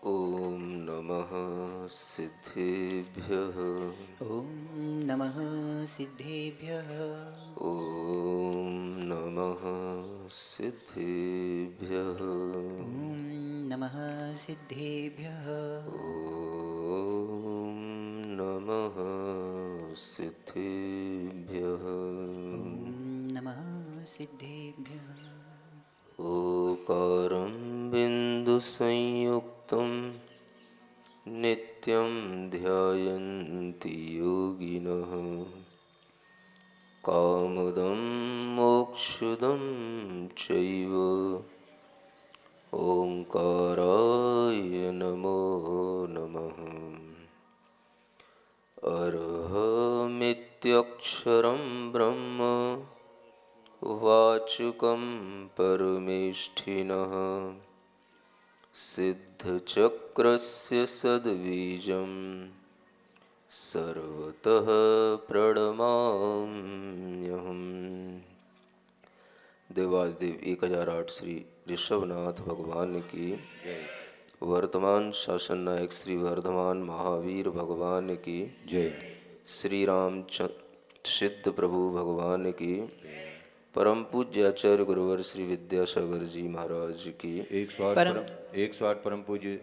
ॐ नमः सिद्धेभ्यः। ॐ नमः सिद्धेभ्यः। ॐ नमः सिद्धेभ्यः। ॐ नमः सिद्धेभ्यः। ॐ नमः सिद्धेभ्यः। ॐ नमः सिद्धेभ्यः। ओकारं बिन्दुसंयुक्तं नित्यं ध्यायन्ति योगिनः। कामदं मोक्षदं चैव ओंकाराय नमो नमः। अरहमित्यक्षरं ब्रह्म वाचुकं परमेष्ठिनः। सिद्धचक्रस्य सद्बीजं सर्वतः प्रणमाम्यहम्। देवाधिदेव 1008 श्री ऋषभनाथ भगवान की, वर्तमान शासन नायक श्री वर्धमान महावीर भगवान की जय। श्री राम सिद्ध प्रभु भगवान की, परम पूज्य आचार्य गुरुवर श्री विद्यासागर जी महाराज की। 108 परम पूज्य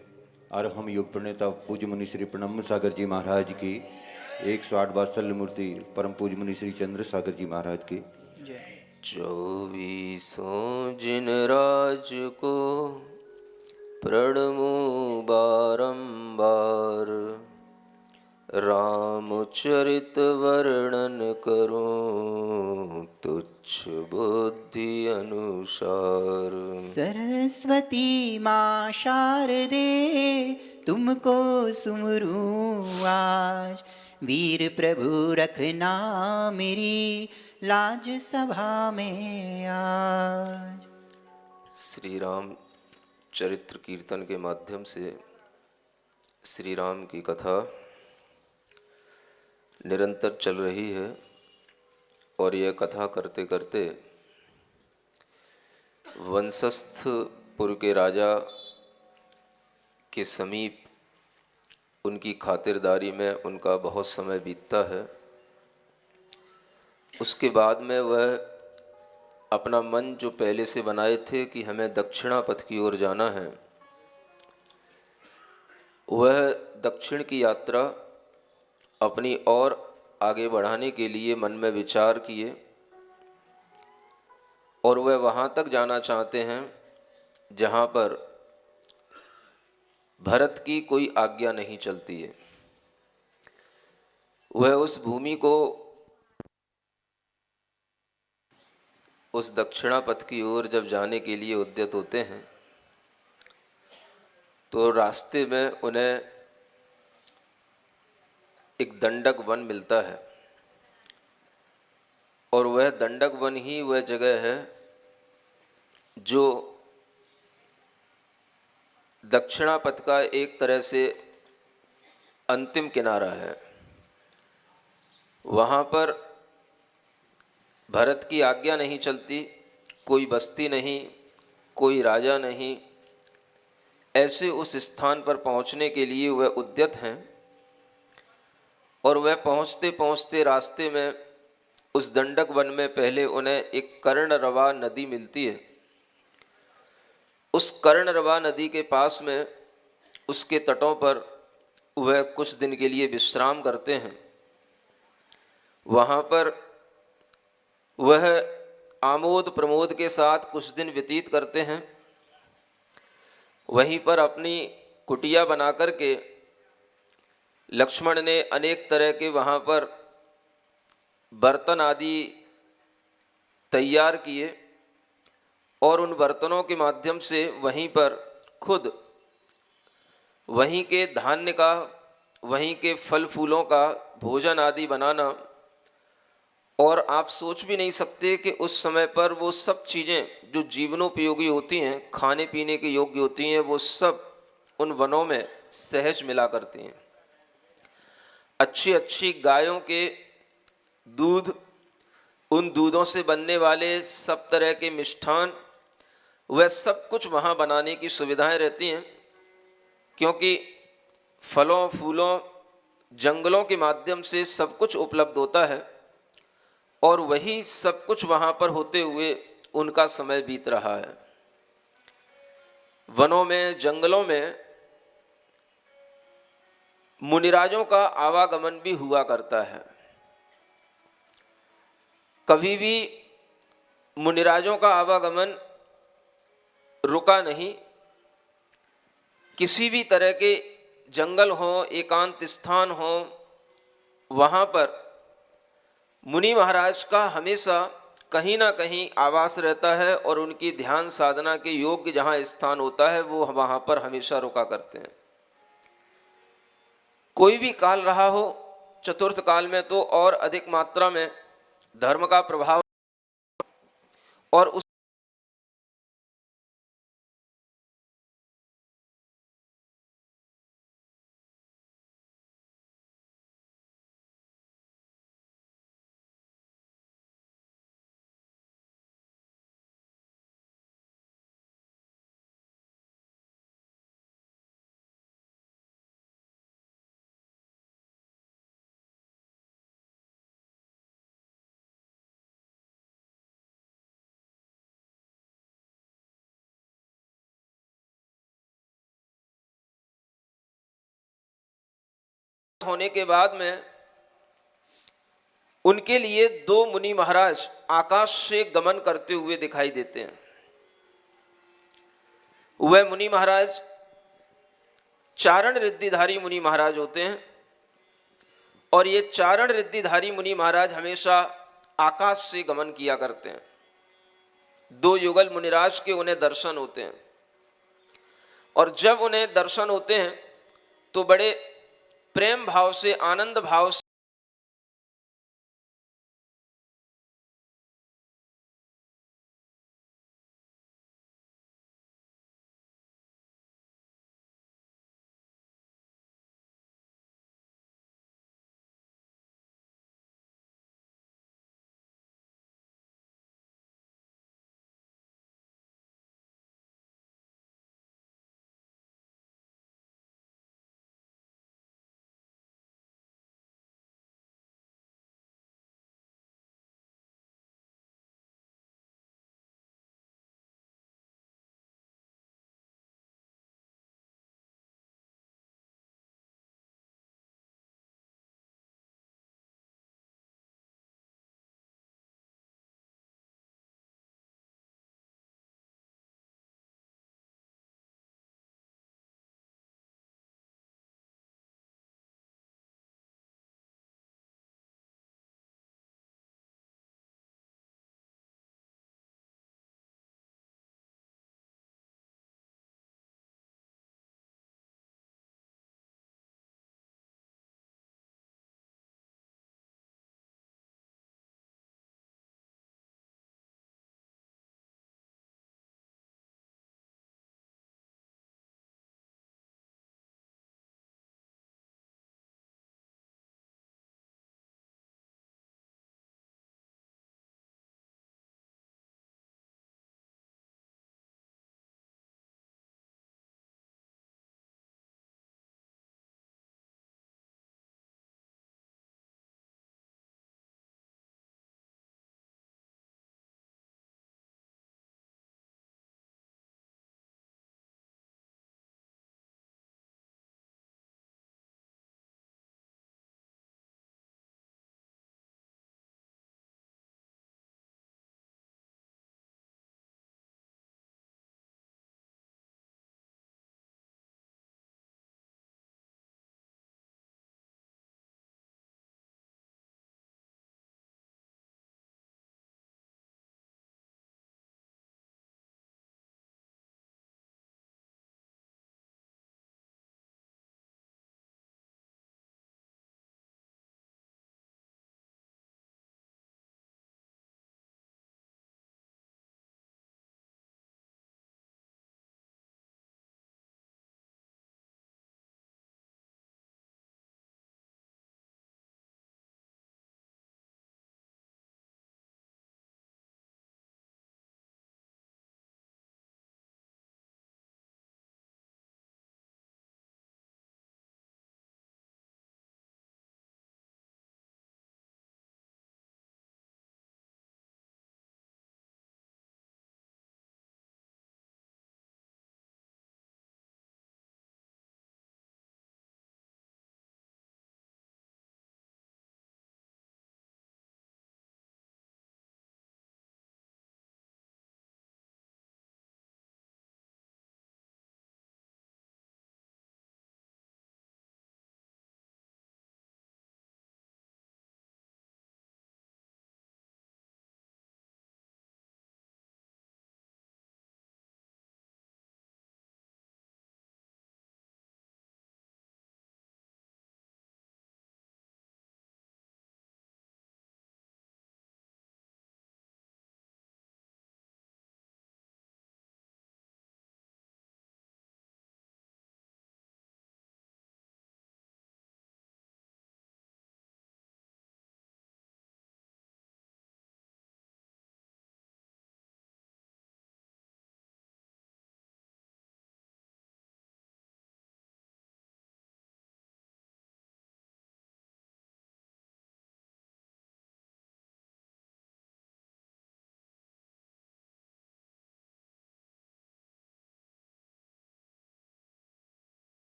अरहम योग प्रणेता पूज्य मुनि श्री प्रणम सागर जी महाराज की। 108 वात्सल्य मूर्ति परम पूज्य मुनि श्री चंद्र सागर जी महाराज की जय। 24 जिन राज को प्रणमो बारंबार, रामचरित वर्णन करूं तुच्छ बुद्धि अनुसार। सरस्वती माँ शारदे तुमको सुमरूं आज, वीर प्रभु रखना मेरी लाज सभा में आज। श्री राम चरित्र कीर्तन के माध्यम से श्री राम की कथा निरंतर चल रही है और यह कथा करते करते वंशस्थपुर के राजा के समीप उनकी खातिरदारी में उनका बहुत समय बीतता है। उसके बाद में वह अपना मन जो पहले से बनाए थे कि हमें दक्षिणा पथ की ओर जाना है, वह दक्षिण की यात्रा अपनी और आगे बढ़ाने के लिए मन में विचार किए और वह वहाँ तक जाना चाहते हैं जहाँ पर भरत की कोई आज्ञा नहीं चलती है। वह उस भूमि को, उस दक्षिणा पथ की ओर जब जाने के लिए उद्यत होते हैं तो रास्ते में उन्हें एक दंडक वन मिलता है और वह दंडक वन ही वह जगह है जो दक्षिणा पथ का एक तरह से अंतिम किनारा है। वहाँ पर भरत की आज्ञा नहीं चलती, कोई बस्ती नहीं, कोई राजा नहीं। ऐसे उस स्थान पर पहुँचने के लिए वह उद्यत हैं और वह पहुँचते पहुँचते रास्ते में उस दंडक वन में पहले उन्हें एक कर्णरवा नदी मिलती है। उस कर्णरवा नदी के पास में उसके तटों पर वह कुछ दिन के लिए विश्राम करते हैं। वहाँ पर वह आमोद प्रमोद के साथ कुछ दिन व्यतीत करते हैं। वहीं पर अपनी कुटिया बना कर के लक्ष्मण ने अनेक तरह के वहाँ पर बर्तन आदि तैयार किए और उन बर्तनों के माध्यम से वहीं पर खुद वहीं के धान्य का, वहीं के फल फूलों का भोजन आदि बनाना। और आप सोच भी नहीं सकते कि उस समय पर वो सब चीज़ें जो जीवनोपयोगी होती हैं, खाने पीने के योग्य होती हैं, वो सब उन वनों में सहज मिला करती हैं। अच्छी अच्छी गायों के दूध, उन दूधों से बनने वाले सब तरह के मिष्ठान, वह सब कुछ वहाँ बनाने की सुविधाएं रहती हैं क्योंकि फलों फूलों जंगलों के माध्यम से सब कुछ उपलब्ध होता है और वही सब कुछ वहाँ पर होते हुए उनका समय बीत रहा है। वनों में जंगलों में मुनिराजों का आवागमन भी हुआ करता है। कभी भी मुनिराजों का आवागमन रुका नहीं। किसी भी तरह के जंगल हो, एकांत स्थान हो, वहाँ पर मुनि महाराज का हमेशा कहीं ना कहीं आवास रहता है और उनकी ध्यान साधना के योग्य जहाँ स्थान होता है वो वहाँ पर हमेशा रुका करते हैं। कोई भी काल रहा हो, चतुर्थ काल में तो और अधिक मात्रा में धर्म का प्रभाव और उस होने के बाद में उनके लिए दो मुनि महाराज आकाश से गमन करते हुए दिखाई देते हैं। वह मुनि महाराज चारण रिद्धिधारी मुनि महाराज होते हैं और ये चारण रिद्धिधारी मुनि महाराज हमेशा आकाश से गमन किया करते हैं। दो युगल मुनिराज के उन्हें दर्शन होते हैं और जब उन्हें दर्शन होते हैं तो बड़े प्रेम भाव से, आनंद भाव से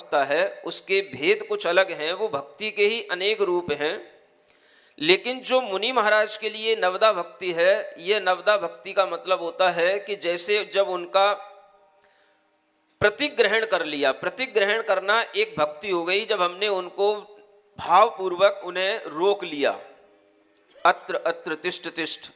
सकता है, उसके भेद कुछ अलग हैं, वो भक्ति के ही अनेक रूप हैं। लेकिन जो मुनि महाराज के लिए नवदा भक्ति है, ये नवदा भक्ति का मतलब होता है कि जैसे जब उनका प्रतिग्रहण कर लिया, प्रतिग्रहण करना एक भक्ति हो गई, जब हमने उनको भावपूर्वक उन्हें रोक लिया, अत्र अत्र तिष्ठ तिष्ठ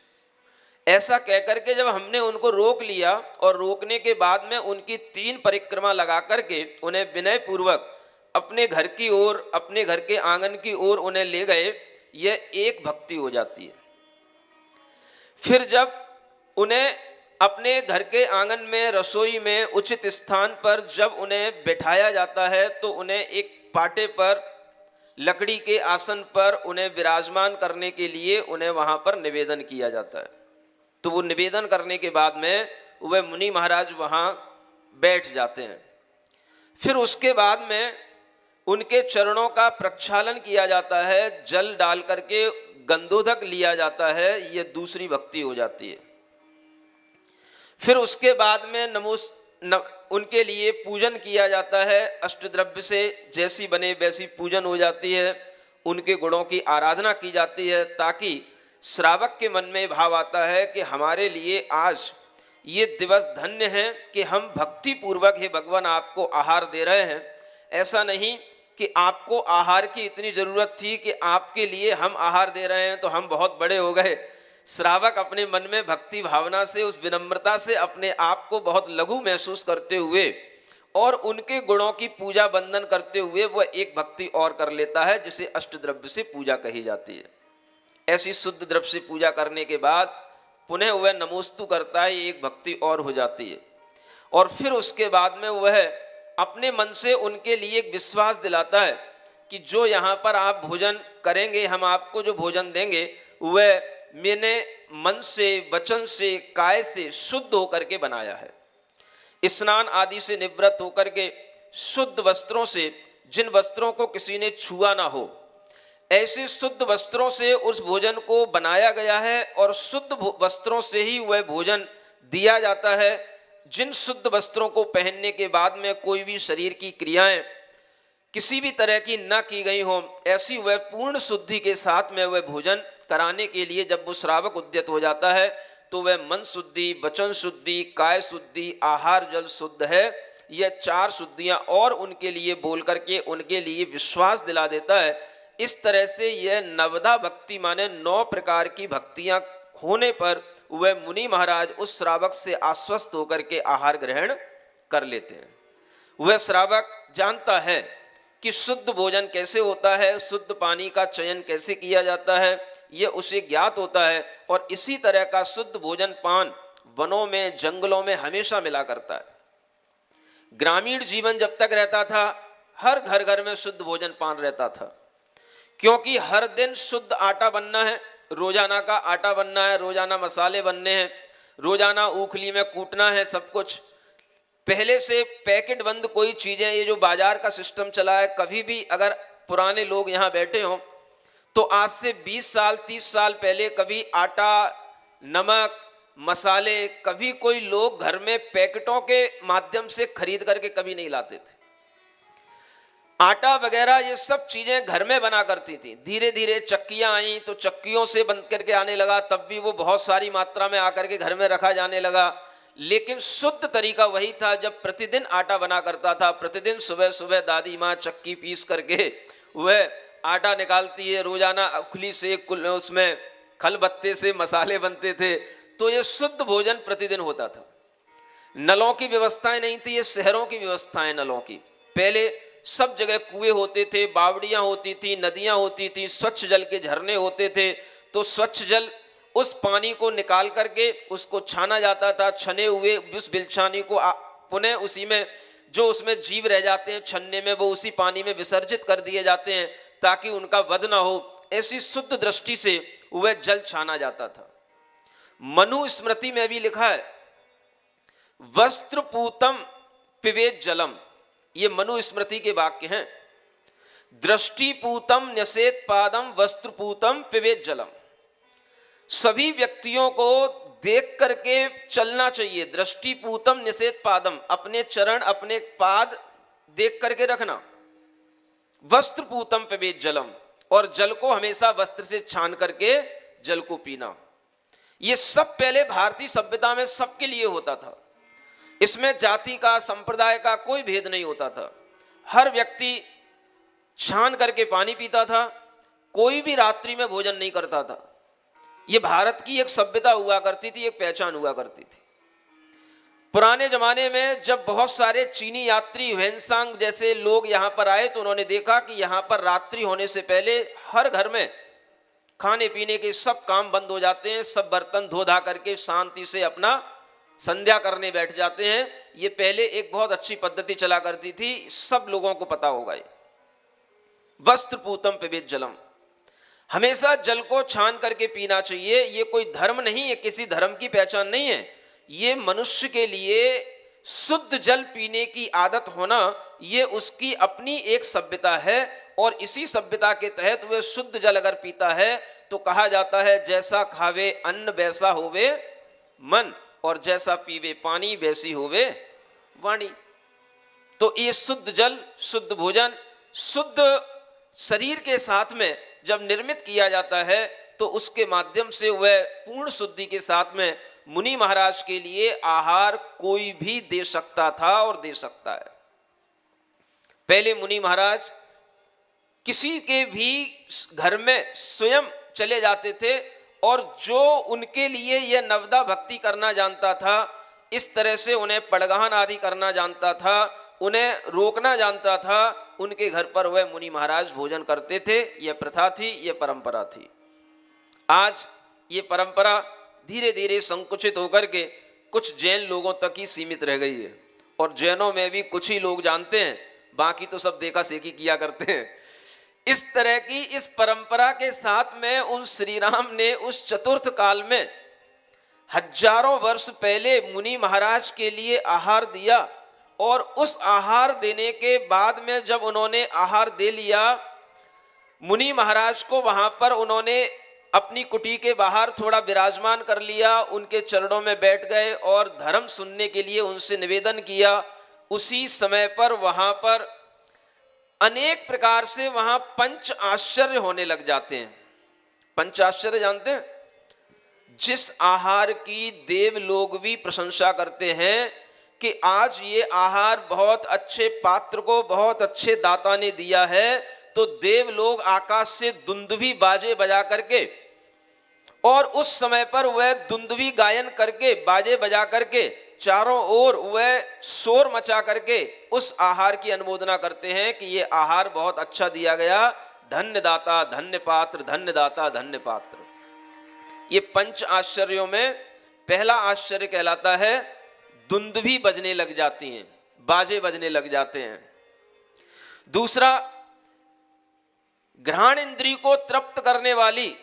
ऐसा कहकर के जब हमने उनको रोक लिया, और रोकने के बाद में उनकी 3 परिक्रमा लगा करके उन्हें विनय पूर्वक अपने घर की ओर, अपने घर के आंगन की ओर उन्हें ले गए, यह एक भक्ति हो जाती है। फिर जब उन्हें अपने घर के आंगन में, रसोई में, उचित स्थान पर जब उन्हें बैठाया जाता है, तो उन्हें एक पाटे पर, लकड़ी के आसन पर उन्हें विराजमान करने के लिए उन्हें वहाँ पर निवेदन किया जाता है। तो वो निवेदन करने के बाद में वह मुनि महाराज वहाँ बैठ जाते हैं। फिर उसके बाद में उनके चरणों का प्रक्षालन किया जाता है, जल डाल करके गंधोदक लिया जाता है, ये दूसरी भक्ति हो जाती है। फिर उसके बाद में उनके लिए पूजन किया जाता है, अष्टद्रव्य से जैसी बने वैसी पूजन हो जाती है, उनके गुणों की आराधना की जाती है, ताकि श्रावक के मन में भाव आता है कि हमारे लिए आज ये दिवस धन्य है कि हम भक्ति पूर्वक हे भगवान आपको आहार दे रहे हैं। ऐसा नहीं कि आपको आहार की इतनी ज़रूरत थी कि आपके लिए हम आहार दे रहे हैं तो हम बहुत बड़े हो गए। श्रावक अपने मन में भक्ति भावना से, उस विनम्रता से अपने आप को बहुत लघु महसूस करते हुए और उनके गुणों की पूजा बंदन करते हुए वह एक भक्ति और कर लेता है, जिसे अष्टद्रव्य से पूजा कही जाती है। ऐसी शुद्ध द्रव्य से पूजा करने के बाद पुनः वह नमोस्तु करता है, एक भक्ति और हो जाती है। और फिर उसके बाद में वह अपने मन से उनके लिए एक विश्वास दिलाता है कि जो यहाँ पर आप भोजन करेंगे, हम आपको जो भोजन देंगे वह मैंने मन से, वचन से, काय से शुद्ध होकर के बनाया है। स्नान आदि से निवृत्त होकर के शुद्ध वस्त्रों से, जिन वस्त्रों को किसी ने छुआ ना हो, ऐसे शुद्ध वस्त्रों से उस भोजन को बनाया गया है और शुद्ध वस्त्रों से ही वह भोजन दिया जाता है। जिन शुद्ध वस्त्रों को पहनने के बाद में कोई भी शरीर की क्रियाएं किसी भी तरह की न की गई हो, ऐसी वह पूर्ण शुद्धि के साथ में वह भोजन कराने के लिए जब वो श्रावक उद्यत हो जाता है, तो वह मन शुद्धि, वचन शुद्धि, काय शुद्धि, आहार जल शुद्ध है, यह 4 शुद्धियां और उनके लिए बोल करके उनके लिए विश्वास दिला देता है। इस तरह से यह नवदा भक्ति माने 9 प्रकार की भक्तियां होने पर वह मुनि महाराज उस श्रावक से आश्वस्त होकर के आहार ग्रहण कर लेते हैं। वह श्रावक जानता है कि शुद्ध भोजन कैसे होता है, शुद्ध पानी का चयन कैसे किया जाता है, यह उसे ज्ञात होता है। और इसी तरह का शुद्ध भोजन पान वनों में, जंगलों में हमेशा मिला करता है। ग्रामीण जीवन जब तक रहता था, हर घर घर में शुद्ध भोजन पान रहता था, क्योंकि हर दिन शुद्ध आटा बनना है, रोजाना का आटा बनना है, रोजाना मसाले बनने हैं, रोजाना ऊखली में कूटना है सब कुछ। पहले से पैकेट बंद कोई चीज़ें, ये जो बाजार का सिस्टम चला है, कभी भी अगर पुराने लोग यहाँ बैठे हों तो आज से 20 साल 30 साल पहले कभी आटा, नमक, मसाले कभी कोई लोग घर में पैकेटों के माध्यम से खरीद करके कभी नहीं लाते थे। आटा वगैरह ये सब चीज़ें घर में बना करती थी। धीरे धीरे चक्कियाँ आई तो चक्कियों से बन करके आने लगा, तब भी वो बहुत सारी मात्रा में आकर के घर में रखा जाने लगा। लेकिन शुद्ध तरीका वही था, जब प्रतिदिन आटा बना करता था, प्रतिदिन सुबह सुबह दादी माँ चक्की पीस करके वह आटा निकालती है, रोजाना उखली से उसमें खल बत्ते से मसाले बनते थे। तो ये शुद्ध भोजन प्रतिदिन होता था। नलों की व्यवस्थाएं नहीं थी, ये शहरों की व्यवस्थाएं नलों की। पहले सब जगह कुएं होते थे, बावड़ियाँ होती थी, नदियाँ होती थी, स्वच्छ जल के झरने होते थे। तो स्वच्छ जल, उस पानी को निकाल करके उसको छाना जाता था। छने हुए उस बिलछानी को पुनः उसी में जो उसमें जीव रह जाते हैं छन्ने में, वो उसी पानी में विसर्जित कर दिए जाते हैं ताकि उनका वध ना हो। ऐसी शुद्ध दृष्टि से वह जल छाना जाता था। मनु स्मृति में भी लिखा है, वस्त्रपूतम पिबेत जलम, ये मनु स्मृति के वाक्य हैं। दृष्टिपूतम न्यसेत पादम वस्त्रपूतम पिबेत जलम। सभी व्यक्तियों को देख करके चलना चाहिए। दृष्टिपूतम न्यसेत पादम, अपने चरण अपने पाद देख करके रखना। वस्त्र पूतम पिबेत जलम, और जल को हमेशा वस्त्र से छान करके जल को पीना। ये सब पहले भारतीय सभ्यता में सबके लिए होता था। इसमें जाति का, संप्रदाय का कोई भेद नहीं होता था। हर व्यक्ति छान करके पानी पीता था। कोई भी रात्रि में भोजन नहीं करता था। ये भारत की एक सभ्यता हुआ करती थी, एक पहचान हुआ करती थी। पुराने जमाने में जब बहुत सारे चीनी यात्री ह्वेनसांग जैसे लोग यहाँ पर आए तो उन्होंने देखा कि यहाँ पर रात्रि होने से पहले हर घर में खाने पीने के सब काम बंद हो जाते हैं। सब बर्तन धो धा करके शांति से अपना संध्या करने बैठ जाते हैं। ये पहले एक बहुत अच्छी पद्धति चला करती थी, सब लोगों को पता होगा। ये वस्त्र पूतम पिबेत जलम, हमेशा जल को छान करके पीना चाहिए। ये कोई धर्म नहीं है, किसी धर्म की पहचान नहीं है। ये मनुष्य के लिए शुद्ध जल पीने की आदत होना, ये उसकी अपनी एक सभ्यता है। और इसी सभ्यता के तहत वह शुद्ध जल अगर पीता है तो कहा जाता है जैसा खावे अन्न वैसा होवे मन, और जैसा पीवे पानी वैसी होवे वाणी। तो ये शुद्ध जल, शुद्ध भोजन, शुद्ध शरीर के साथ में जब निर्मित किया जाता है तो उसके माध्यम से वह पूर्ण शुद्धि के साथ में मुनि महाराज के लिए आहार कोई भी दे सकता था और दे सकता है। पहले मुनि महाराज किसी के भी घर में स्वयं चले जाते थे और जो उनके लिए यह नवदा भक्ति करना जानता था, इस तरह से उन्हें पड़गान आदि करना जानता था, उन्हें रोकना जानता था, उनके घर पर वह मुनि महाराज भोजन करते थे। यह प्रथा थी, यह परंपरा थी। आज ये परंपरा धीरे धीरे संकुचित होकर के कुछ जैन लोगों तक ही सीमित रह गई है। और जैनों में भी कुछ ही लोग जानते हैं, बाकी तो सब देखा सेखी किया करते हैं। इस तरह की इस परंपरा के साथ में उन श्री राम ने उस चतुर्थ काल में हजारों वर्ष पहले मुनि महाराज के लिए आहार दिया। और उस आहार देने के बाद में जब उन्होंने आहार दे लिया, मुनि महाराज को वहां पर उन्होंने अपनी कुटी के बाहर थोड़ा विराजमान कर लिया, उनके चरणों में बैठ गए और धर्म सुनने के लिए उनसे निवेदन किया। उसी समय पर वहां पर अनेक प्रकार से वहां पंच आश्चर्य होने लग जाते हैं। पंच आश्चर्य जानते हैं? जिस आहार की देव लोग भी प्रशंसा करते हैं कि आज ये आहार बहुत अच्छे पात्र को बहुत अच्छे दाता ने दिया है, तो देव लोग आकाश से दुंदुभी बाजे बजा करके, और उस समय पर वह दुंदुभी गायन करके, बाजे बजा करके चारों ओर वह शोर मचा करके उस आहार की अनुमोदना करते हैं कि ये आहार बहुत अच्छा दिया गया, धन्य दाता धन्य पात्र, धन्य दाता धन्य पात्र। ये पंच आश्चर्यों में पहला आश्चर्य कहलाता है दुंदुभी बजने लग जाती हैं, बाजे बजने लग जाते हैं। दूसरा, घ्राण इंद्री को तृप्त करने वाली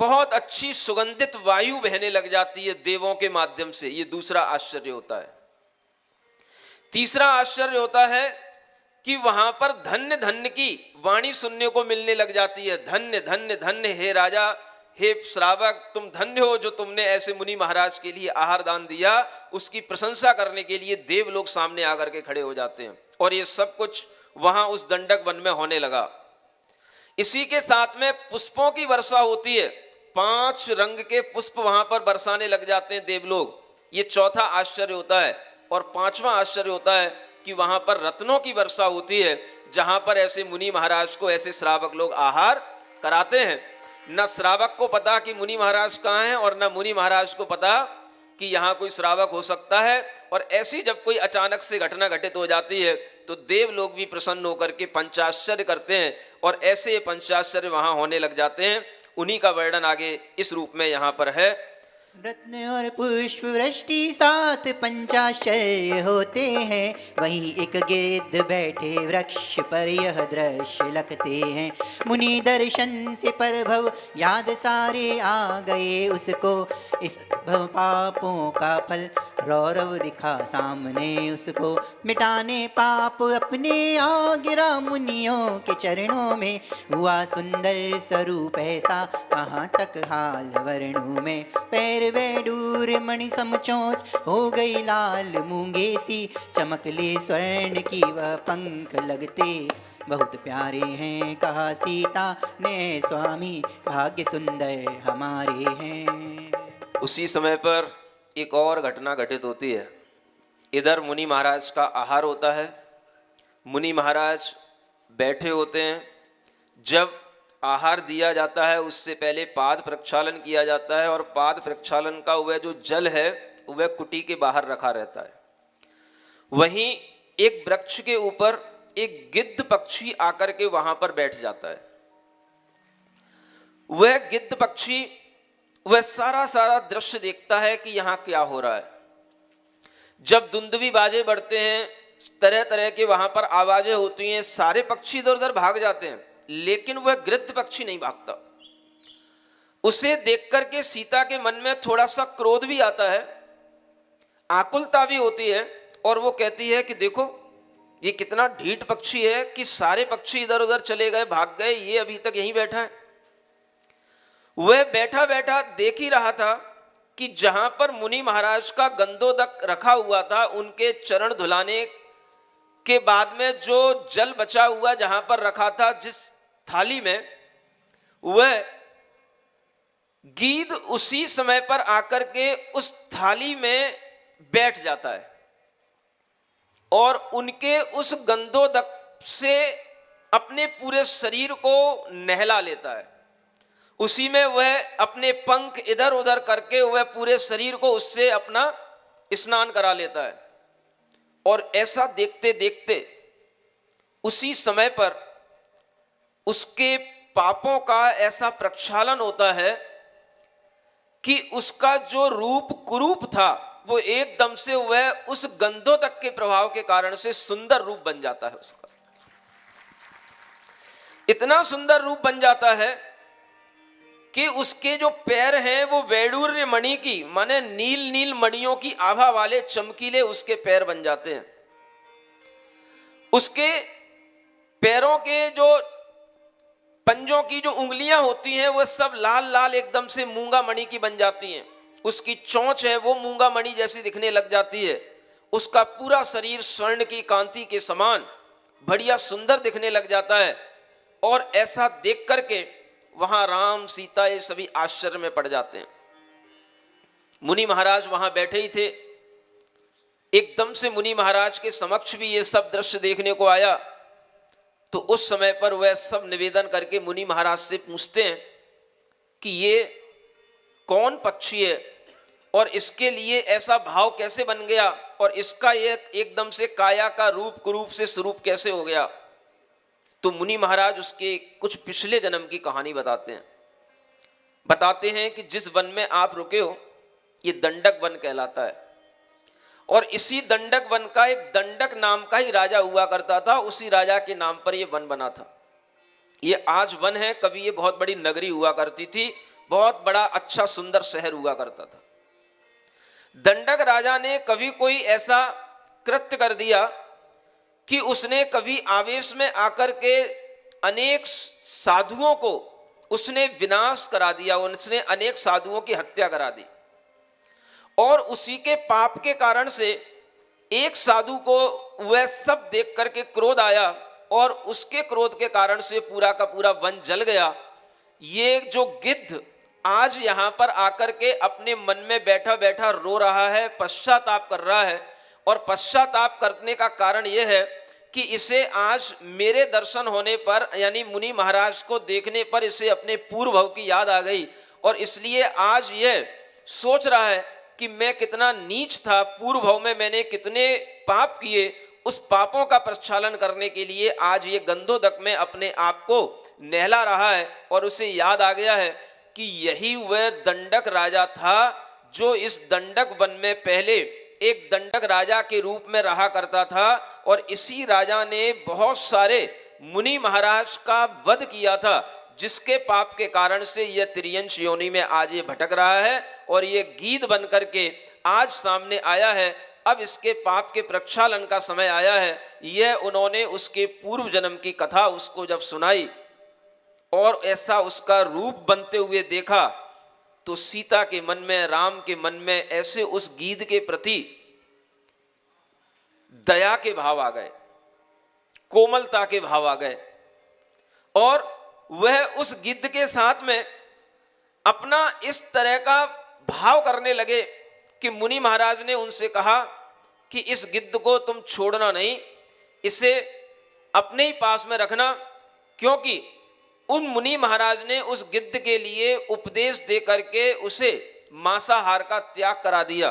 बहुत अच्छी सुगंधित वायु बहने लग जाती है देवों के माध्यम से, ये दूसरा आश्चर्य होता है। तीसरा आश्चर्य होता है कि वहां पर धन्य धन्य की वाणी सुनने को मिलने लग जाती है। धन्य धन्य धन्य, हे राजा, हे श्रावक, तुम धन्य हो जो तुमने ऐसे मुनि महाराज के लिए आहार दान दिया। उसकी प्रशंसा करने के लिए देव लोग सामने आकर के खड़े हो जाते हैं। और ये सब कुछ वहां उस दंडक वन में होने लगा। इसी के साथ में पुष्पों की वर्षा होती है, 5 रंग के पुष्प वहां पर बरसाने लग जाते हैं देव लोग। ये चौथा आश्चर्य होता है। और 5वां आश्चर्य होता है कि वहां पर रत्नों की वर्षा होती है, जहां पर ऐसे मुनि महाराज को ऐसे श्रावक लोग आहार कराते हैं। न श्रावक को पता कि मुनि महाराज कहाँ हैं और न मुनि महाराज को पता कि यहाँ कोई श्रावक हो सकता है। और ऐसी जब कोई अचानक से घटना घटित हो जाती है तो देव लोग भी प्रसन्न होकर के पंचाश्चर्य करते हैं और ऐसे ये पंचाश्चर्य वहाँ होने लग जाते हैं। उन्हीं का वर्णन आगे इस रूप में यहाँ पर है। रत्न और पुष्प वृष्टि 7 पंचाश्चर्य होते हैं, वहीं एक गिद्ध बैठे वृक्ष पर यह दृश्य लगते हैं। मुनि दर्शन से परभव याद सारे आ गए उसको, इस भव पापों का फल रौरव दिखा सामने उसको, मिटाने पाप अपने आ गिरा मुनियों के चरणों में। हुआ सुंदर स्वरूप ऐसा, कहाँ तक हाल वर्णों में। पैर वैडूर मणि समचोच, हो गई लाल मूंगे सी। चमकले स्वर्ण की वह पंख लगते, बहुत प्यारे हैं कहा सीता ने, स्वामी भाग्य सुंदर हमारे हैं। उसी समय पर एक और घटना घटित होती है। इधर मुनि महाराज का आहार होता है, मुनि महाराज बैठे होते हैं। जब आहार दिया जाता है उससे पहले पाद प्रक्षालन किया जाता है, और पाद प्रक्षालन का वह जो जल है वह कुटी के बाहर रखा रहता है। वहीं एक वृक्ष के ऊपर एक गिद्ध पक्षी आकर के वहां पर बैठ जाता है। वह गिद्ध पक्षी वह सारा दृश्य देखता है कि यहां क्या हो रहा है। जब दुंदुभी बाजे बढ़ते हैं, तरह तरह के वहां पर आवाजें होती हैं, सारे पक्षी इधर उधर भाग जाते हैं, लेकिन वह गिद्ध पक्षी नहीं भागता। उसे देख करके सीता के मन में थोड़ा सा क्रोध भी आता है, आकुलता भी होती है, और वो कहती है कि देखो ये कितना ढीठ पक्षी है कि सारे पक्षी इधर उधर चले गए, भाग गए, ये अभी तक यहीं बैठा है। वह बैठा बैठा देख ही रहा था कि जहां पर मुनि महाराज का गंधोदक रखा हुआ था, उनके चरण धुलाने के बाद में जो जल बचा हुआ जहां पर रखा था जिस थाली में, वह गीध उसी समय पर आकर के उस थाली में बैठ जाता है और उनके उस गंधोदक से अपने पूरे शरीर को नहला लेता है। उसी में वह अपने पंख इधर उधर करके वह पूरे शरीर को उससे अपना स्नान करा लेता है। और ऐसा देखते देखते उसी समय पर उसके पापों का ऐसा प्रक्षालन होता है कि उसका जो रूप कुरूप था वो एकदम से वह उस गंधोदक के प्रभाव के कारण से सुंदर रूप बन जाता है। उसका इतना सुंदर रूप बन जाता है कि उसके जो पैर हैं वो वैडूर्य मणि की, माने नील नील मणियों की आभा वाले चमकीले उसके पैर बन जाते हैं। उसके पैरों के जो पंजों की जो उंगलियां होती हैं वह सब लाल लाल एकदम से मूंगा मणि की बन जाती हैं। उसकी चोंच है वो मूंगा मणि जैसी दिखने लग जाती है। उसका पूरा शरीर स्वर्ण की कांति के समान बढ़िया सुंदर दिखने लग जाता है। और ऐसा देख करके वहां राम सीता ये सभी आश्चर्य में पड़ जाते हैं। मुनि महाराज वहां बैठे ही थे, एकदम से मुनि महाराज के समक्ष भी ये सब दृश्य देखने को आया। तो उस समय पर वह सब निवेदन करके मुनि महाराज से पूछते हैं कि ये कौन पक्षी है और इसके लिए ऐसा भाव कैसे बन गया, और इसका ये एकदम से काया का रूप कुरूप से स्वरूप कैसे हो गया। तो मुनि महाराज उसके कुछ पिछले जन्म की कहानी बताते हैं कि जिस वन में आप रुके हो ये दंडक वन कहलाता है, और इसी दंडक वन का एक दंडक नाम का ही राजा हुआ करता था। उसी राजा के नाम पर यह वन बना था। ये आज वन है, कभी ये बहुत बड़ी नगरी हुआ करती थी, बहुत बड़ा अच्छा सुंदर शहर हुआ करता था। दंडक राजा ने कभी कोई ऐसा कृत्य कर दिया कि उसने कभी आवेश में आकर के अनेक साधुओं को उसने विनाश करा दिया, उसने अनेक साधुओं की हत्या करा दी। और उसी के पाप के कारण से एक साधु को वह सब देख करके क्रोध आया, और उसके क्रोध के कारण से पूरा का पूरा वन जल गया। ये जो गिद्ध आज यहाँ पर आकर के अपने मन में बैठा बैठा रो रहा है, पश्चाताप कर रहा है, और पश्चाताप करने का कारण यह है कि इसे आज मेरे दर्शन होने पर, यानी मुनि महाराज को देखने पर इसे अपने पूर्व भव की याद आ गई, और इसलिए आज यह सोच रहा है कि मैं कितना नीच था, पूर्व भव में मैंने कितने पाप किए, उस पापों का प्रक्षालन करने के लिए आज ये गंधोदक में अपने आप को नहला रहा है। और उसे याद आ गया है कि यही वह दंडक राजा था जो इस दंडक वन में पहले एक दंडक राजा के रूप में रहा करता था, और इसी राजा ने बहुत सारे मुनि महाराज का वध किया था, जिसके पाप के कारण से यह त्रियंश योनि में आज ये भटक रहा है और ये गीध बन करके आज सामने आया है। अब इसके पाप के प्रक्षालन का समय आया है। यह उन्होंने उसके पूर्व जन्म की कथा उसको जब सुनाई और ऐसा उसका रूप बनते हुए देखा, तो सीता के मन में, राम के मन में ऐसे उस गीध के प्रति दया के भाव आ गए, कोमलता के भाव आ गए और वह उस गिद्ध के साथ में अपना इस तरह का भाव करने लगे कि मुनि महाराज ने उनसे कहा कि इस गिद्ध को तुम छोड़ना नहीं, इसे अपने ही पास में रखना, क्योंकि उन मुनि महाराज ने उस गिद्ध के लिए उपदेश दे करके उसे मांसाहार का त्याग करा दिया।